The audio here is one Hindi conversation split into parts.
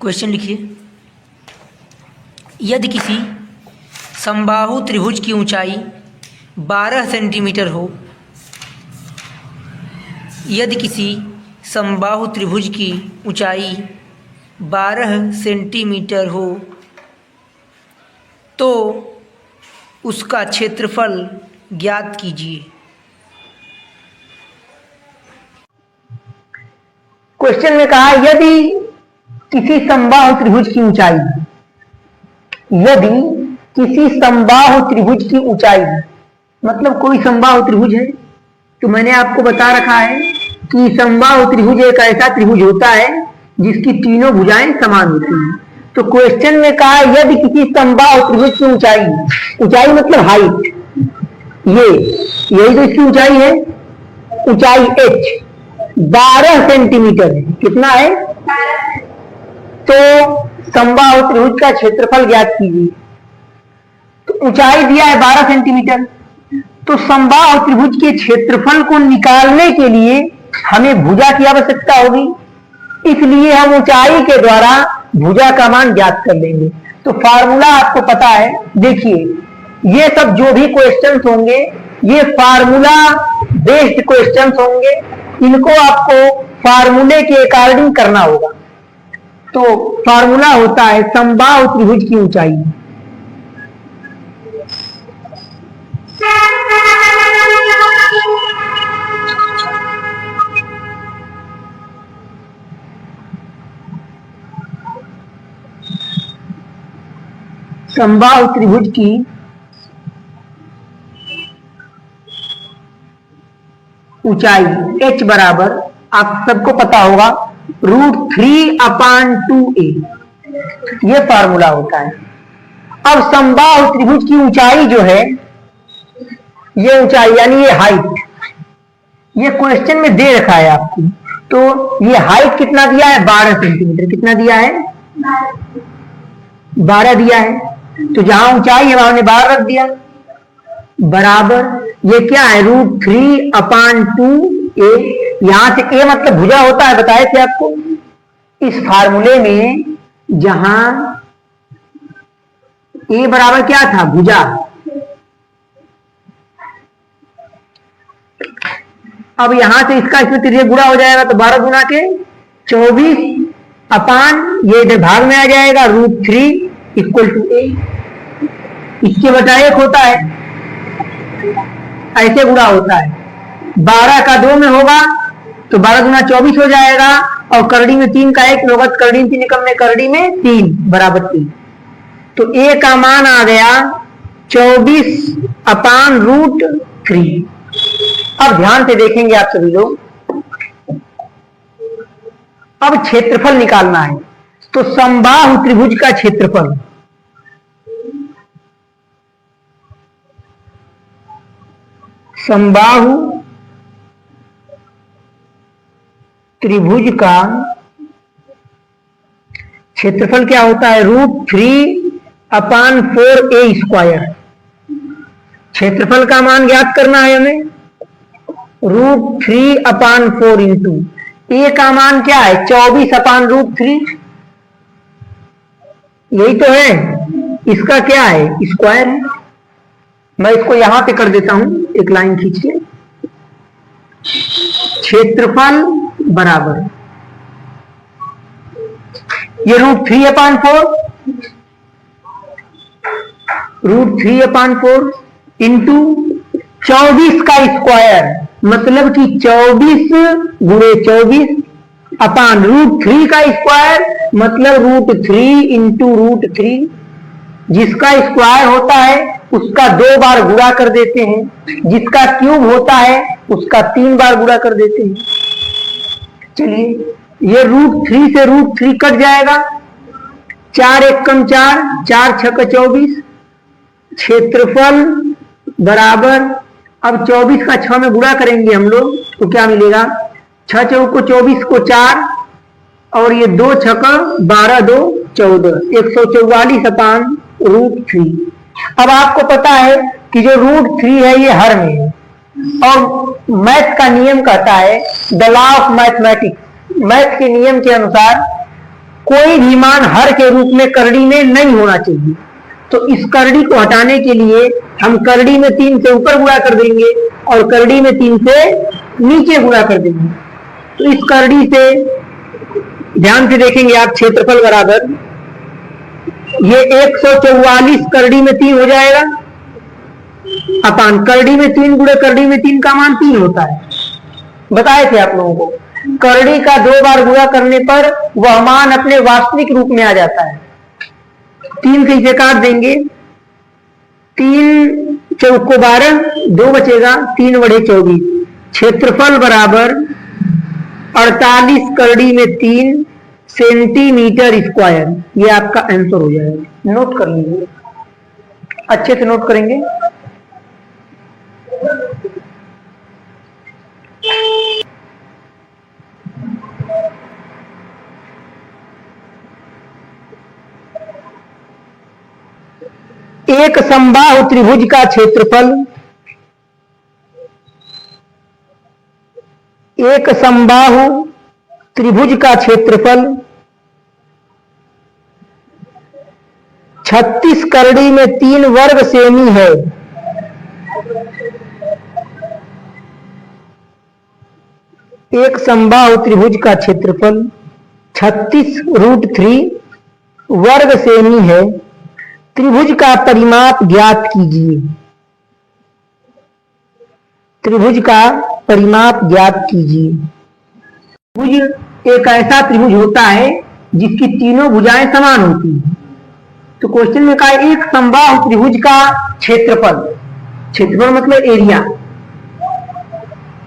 क्वेश्चन लिखिए। यदि किसी समबाहु त्रिभुज की ऊंचाई 12 सेंटीमीटर हो, यदि किसी समबाहु त्रिभुज की ऊंचाई 12 सेंटीमीटर हो तो उसका क्षेत्रफल ज्ञात कीजिए। क्वेश्चन में कहा यदि किसी समबाहु त्रिभुज की ऊंचाई, यदि किसी समबाहु त्रिभुज की ऊंचाई, मतलब कोई समबाहु त्रिभुज है, तो मैंने आपको बता रखा है कि समबाहु त्रिभुज एक ऐसा त्रिभुज होता है जिसकी तीनों भुजाएं समान होती हैं। तो क्वेश्चन में कहा यदि किसी समबाहु त्रिभुज की ऊंचाई, ऊंचाई मतलब हाइट, यही तो इसकी ऊंचाई है, ऊंचाई h 12 सेंटीमीटर है। कितना है? तो समबाहु त्रिभुज का क्षेत्रफल ज्ञात कीजिए। तो ऊंचाई दिया है 12 सेंटीमीटर, तो समबाहु त्रिभुज के क्षेत्रफल को निकालने के लिए हमें भुजा की आवश्यकता होगी, इसलिए हम ऊंचाई के द्वारा भुजा का मान ज्ञात कर लेंगे। तो फार्मूला आपको पता है, देखिए ये सब जो भी क्वेश्चंस होंगे ये फार्मूला बेस्ड क्वेश्चंस होंगे, इनको आपको फार्मूले के अकॉर्डिंग करना होगा। तो फार्मूला होता है समबाहु त्रिभुज की ऊंचाई, समबाहु त्रिभुज की ऊंचाई h बराबर, आप सबको पता होगा, √3/2a, ये फार्मूला होता है। अब समबाहु त्रिभुज की ऊंचाई जो है, ये ऊंचाई यानी ये हाइट, ये क्वेश्चन में दे रखा है आपको। तो ये हाइट कितना दिया है? 12 सेंटीमीटर। कितना दिया है? 12 दिया है। तो जहां ऊंचाई है वहां हमने 12 रख दिया, बराबर ये क्या है? √3/2a। यहां से a मतलब भुजा होता है, बताए थे आपको। इस फार्मूले में जहां a बराबर क्या था? भुजा। अब यहां से इसका इसमें तिरछे गुणा हो जाएगा, तो 12 गुना के 24 अपान ये इधर भाग में आ जाएगा, √3 = a। इसके बटा 1 होता है, ऐसे गुणा होता है। 12 का 2 में होगा तो 12 गुना 24 हो जाएगा, और करड़ी में 3 का 1 में होगा, करड़ी में 3 निकलने, करड़ी में 3 बराबर 3। तो a का मान आ गया 24/√3। अब ध्यान से देखेंगे आप सभी लोग, अब क्षेत्रफल निकालना है। तो समबाहु त्रिभुज का क्षेत्रफल, समबाहु त्रिभुज का क्षेत्रफल क्या होता है? √3/4a²। क्षेत्रफल का मान ज्ञात करना है हमें, √3/4 इंटू a का मान क्या है? 24/√3, यही तो है। इसका क्या है? स्क्वायर है। मैं इसको यहां पे कर देता हूं, एक लाइन खींच के। क्षेत्रफल बराबर ये √3/4 इंटू 24 का स्क्वायर, मतलब कि 24 गुणे 24 अपान √3 का स्क्वायर, मतलब √3 इंटू √3। जिसका स्क्वायर होता है उसका 2 बार गुणा कर देते हैं, जिसका क्यूब होता है उसका 3 बार गुणा कर देते हैं। चलिए ये √3 से √3 कट जाएगा, 4 × 1 = 4, 4 × 6 = 24। क्षेत्रफल बराबर, अब 24 का 6 में गुणा करेंगे हम लोग तो क्या मिलेगा? 6 × 4 = 24 को 4, और ये 2 × 6 = 12, 2 = 14, 144/√3। अब आपको पता है कि जो √3 है ये हर में है, और मैथ का नियम कहता है, the law of mathematics, math के नियम के अनुसार कोई भी मान हर के रूप में करड़ी में नहीं होना चाहिए। तो इस करड़ी को हटाने के लिए हम करड़ी में 3 से ऊपर गुणा कर देंगे और करड़ी में 3 से नीचे गुणा कर देंगे। तो इस करड़ी से ध्यान से देखेंगे आप, क्षेत्रफल बराबर ये 144 करड़ी में 3 हो जाएगा अपान करड़ी में 3 गुणे करड़ी में 3 का मान 3 होता है। बताए थे आप लोगों को, करड़ी का 2 बार गुणा करने पर वह मान अपने वास्तविक रूप में आ जाता है। 3 से इसे काट देंगे, 3 चौको 12, 2 बचेगा, 3 बड़े 24। क्षेत्रफल बराबर 48 करड़ी में 3 सेंटीमीटर स्क्वायर। ये आपका आंसर हो जाएगा। नोट कर लीजिए, अच्छे से नोट करेंगे। एक समबाहु त्रिभुज का क्षेत्रफल, एक समबाहु त्रिभुज का क्षेत्रफल 36 करड़ी में 3 वर्ग सेमी है। एक समबाहु त्रिभुज का क्षेत्रफल 36√3 वर्ग सेमी है। त्रिभुज का परिमाप ज्ञात कीजिए। त्रिभुज का परिमाप ज्ञात कीजिए। त्रिभुज एक ऐसा त्रिभुज होता है जिसकी तीनों भुजाएं समान होती हैं। तो क्वेश्चन में कहा एक समबाहु त्रिभुज का क्षेत्रफल, क्षेत्रफल मतलब एरिया।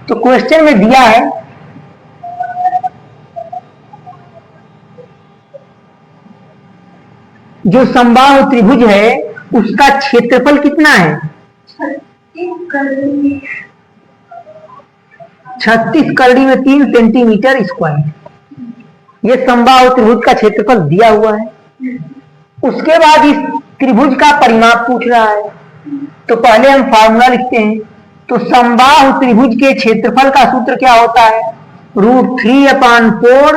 तो क्वेश्चन में दिया है जो समबाहु त्रिभुज है उसका क्षेत्रफल कितना है? 36 करड़ी में 3 सेंटीमीटर स्क्वायर। ये समबाहु त्रिभुज का क्षेत्रफल दिया हुआ है। उसके बाद इस त्रिभुज का परिमाप पूछ रहा है। तो पहले हम फार्मूला लिखते हैं। तो समबाहु त्रिभुज के क्षेत्रफल का सूत्र क्या होता है? √3/4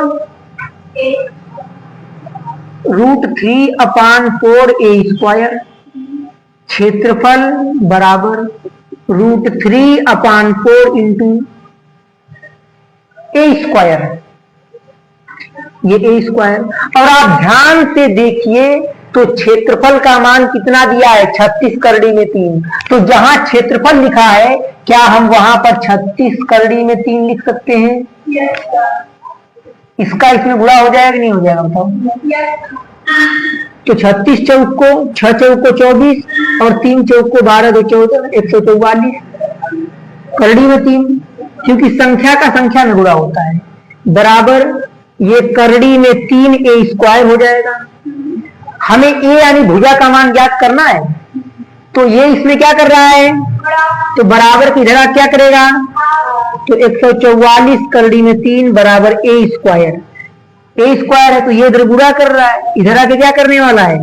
√3/4a²। क्षेत्रफल बराबर √3/4 इंटू a²। ये a²। और आप ध्यान से देखिए तो क्षेत्रफल का मान कितना दिया है? 36 करड़ी में 3। तो जहां क्षेत्रफल लिखा है क्या हम वहां पर 36 करड़ी में 3 लिख सकते हैं? इसका इसमें गुणा हो जाएगा कि नहीं हो जाएगा बताओ? तो 36 चौक को 6 चौक को 24 और 3 चौक को 12 2 14 144 करड़ी में 3, क्योंकि संख्या का संख्या में गुणा होता है। बराबर ये करड़ी में 3a² हो जाएगा। हमें a यानी भुजा का मान ज्ञात करना है। तो ये इसमें क्या कर रहा है? तो बराबर की जगह क्या करेगा? तो 144 करड़ी में 3 बराबर a²। a² है तो ये इधर गुणा कर रहा है, इधर आके क्या करने वाला है?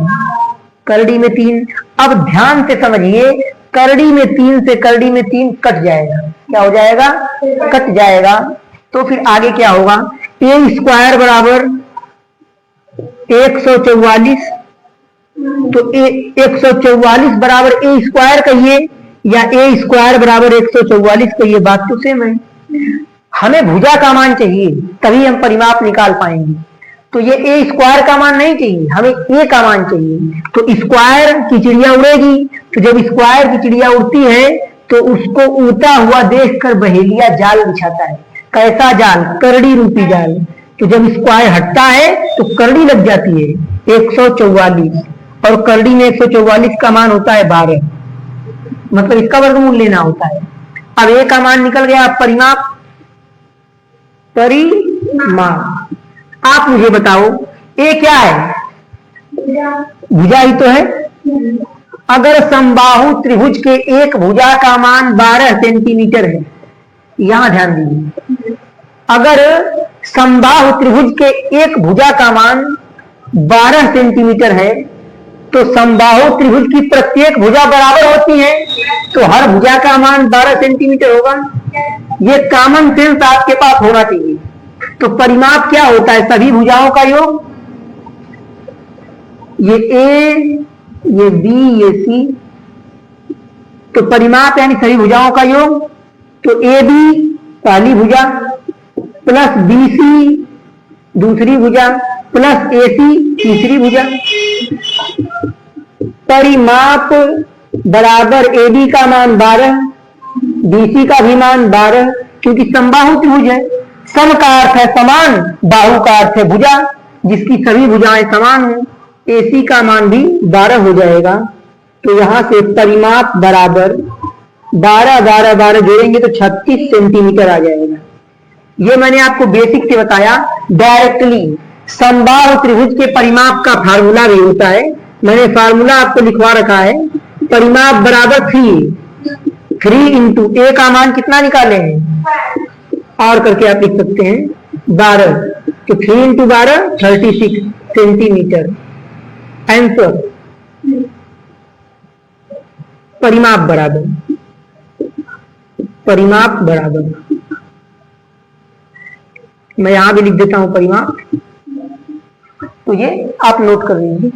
करड़ी में 3। अब ध्यान से समझिए, करड़ी में 3 से करड़ी में 3 कट जाएगा। क्या हो जाएगा? कट जाएगा। तो फिर आगे क्या होगा? a² बराबर 144। तो 144 बराबर a² कहिए या a² बराबर 144 कहिए, बात तो सेम है। हमें भुजा का मान चाहिए तभी हम परिमाप निकाल पाएंगे। तो ये a² का मान नहीं चाहिए, हमें a का मान चाहिए। तो स्क्वायर की चिड़िया उड़ेगी। तो जब स्क्वायर की चिड़िया उड़ती है तो उसको उड़ता हुआ देखकर बहेलिया जाल बिछाता है। कैसा जाल? करड़ी रूपी जाल। तो जब स्क्वायर हटता है तो करड़ी लग जाती है 144, और करड़ी में 144 का मान होता है 12, मतलब इसका वर्गमूल लेना होता है। अब a का मान निकल गया। परिमाप आप मुझे बताओ a क्या है? भुजा ही तो है। अगर समबाहु त्रिभुज के एक भुजा का मान 12 सेंटीमीटर है, यहां ध्यान दीजिए, अगर समबाहु त्रिभुज के एक भुजा का मान 12 सेंटीमीटर है तो समबाहु त्रिभुज की प्रत्येक भुजा बराबर होती है, तो हर भुजा का मान 12 सेंटीमीटर होगा। ये कॉमन सेंस आपके पास होना चाहिए। तो परिमाप क्या होता है? सभी भुजाओं का योग ये ए, ये बी, ये सी, तो परिमाप यानी सभी भुजाओं का योग, तो ए बी पहली भुजा प्लस बी सी दूसरी भुजा प्लस ए सी तीसरी भुजा। परिमाप बराबर ए बी का मान 12, बी सी का भी मान 12, क्योंकि समबाहु त्रिभुज है। सम का अर्थ है समान, बाहु का अर्थ है भुजा, जिसकी सभी भुजाएं समान हैं। AC का मान भी 12 हो जाएगा। तो यहां से परिमाप बराबर 12 12 12 जोड़ेंगे तो 36 सेंटीमीटर आ जाएगा। ये मैंने आपको बेसिक से बताया। डायरेक्टली समबाहु त्रिभुज के परिमाप का फार्मूला भी होता है, मैंने फार्मूला आपको लिखवा रखा है। परिमाप बराबर 3 इंटू ए का मान कितना निकालेंगे और करके आप लिख सकते हैं 12, तो 3 इंटू 12 36 सेंटीमीटर आंसर। परिमाप बराबर मैं यहां भी लिख देता हूं परिमाप, तो ये आप नोट कर लीजिए।